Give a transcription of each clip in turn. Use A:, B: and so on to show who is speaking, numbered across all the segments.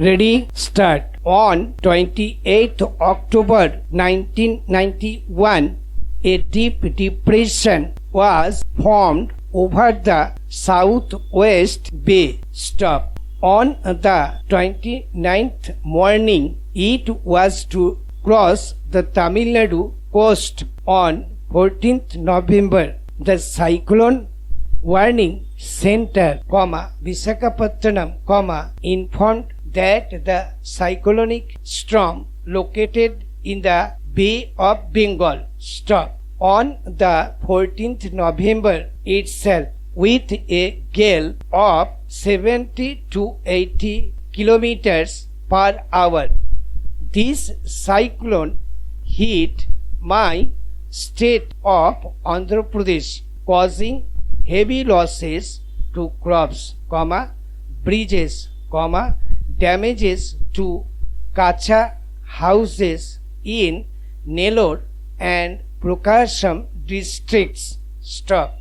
A: Ready, start. On 28th October 1991, a deep depression was formed over the southwest bay. Stop. On the 29th morning, it was to cross the Tamil Nadu coast. On 14th November, the cyclone warning center, Visakhapatnam, informed that the cyclonic storm located in the Bay of Bengal. Stop. On the 14th November itself, with a gale of 70 to 80 kilometers per hour, this cyclone hit my state of Andhra Pradesh, causing heavy losses to crops, bridges, damages to kacha houses in Nellore and Prakasam districts. Stop.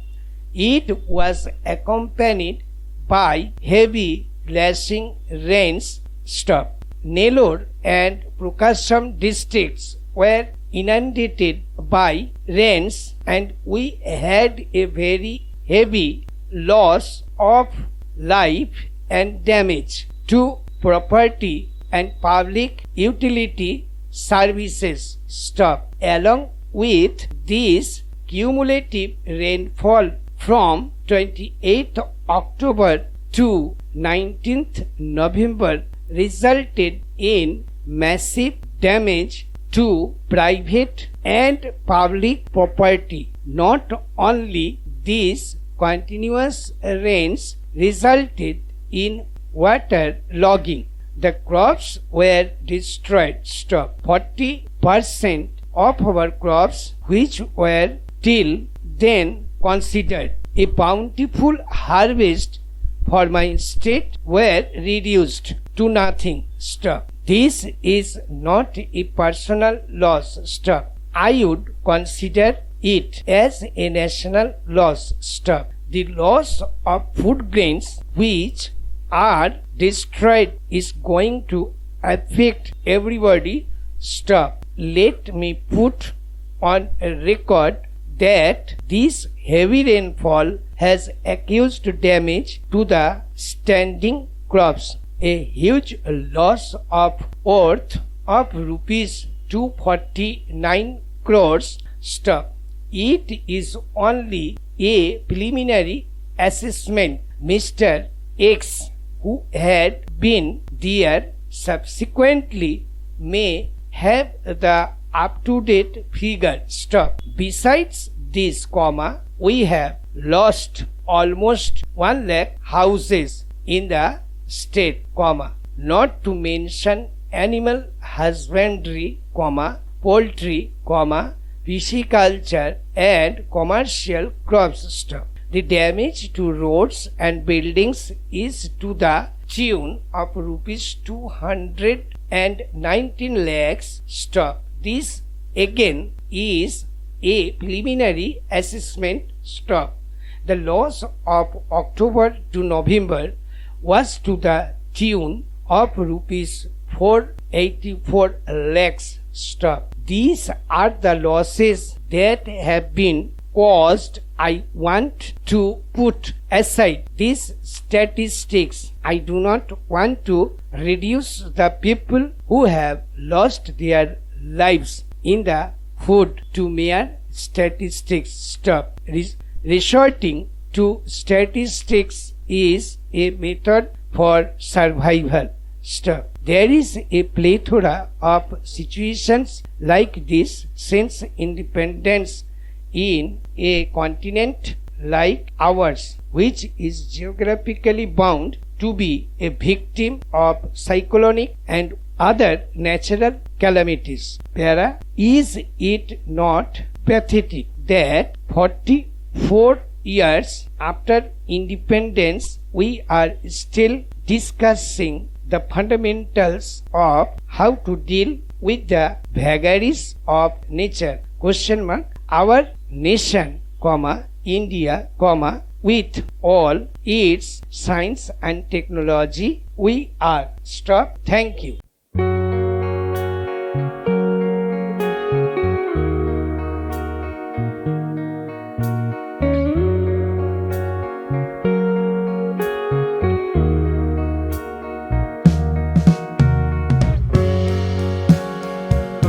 A: It was accompanied by heavy lashing rains. Stop. Nellore and Prakasam districts were inundated by rains, and we had a very heavy loss of life and damage to property and public utility services. Stop. Along with this, cumulative rainfall from 28th October to 19th November resulted in massive damage to private and public property. Not only this, continuous rains resulted in water logging. The crops were destroyed. Stop. 40% of our crops, which were till then considered a bountiful harvest for my state, were reduced to nothing. Stop. This is not a personal loss. Stop. I would consider it as a national loss. Stop. The loss of food grains which are destroyed is going to affect everybody. Stop. Let me put on a record that this heavy rainfall has caused damage to the standing crops, a huge loss of worth of rupees 249 crores. Stop. It is only a preliminary assessment. Mr. X, who had been there subsequently, may have the up-to-date figure. Stop. Besides this, we have lost almost 1 lakh houses in the state, not to mention animal husbandry, poultry, pisciculture and commercial crops. Stop. The damage to roads and buildings is to the tune of rupees 219 lakhs. Stop. This again is a preliminary assessment. Stop. The loss of October to November was to the tune of rupees 484 lakhs. Stop. These are the losses that have been caused. I want to put aside these statistics. I do not want to reduce the people who have lost their lives in the food to mere statistics. Stop. Resorting to statistics is a method for survival. Stop. There is a plethora of situations like this since independence in a continent like ours, which is geographically bound to be a victim of cyclonic and other natural calamities. Is it not pathetic that 44 years after independence we are still discussing the fundamentals of how to deal with the vagaries of nature? Our nation, India, with all its science and technology. We are. Stop. Thank you.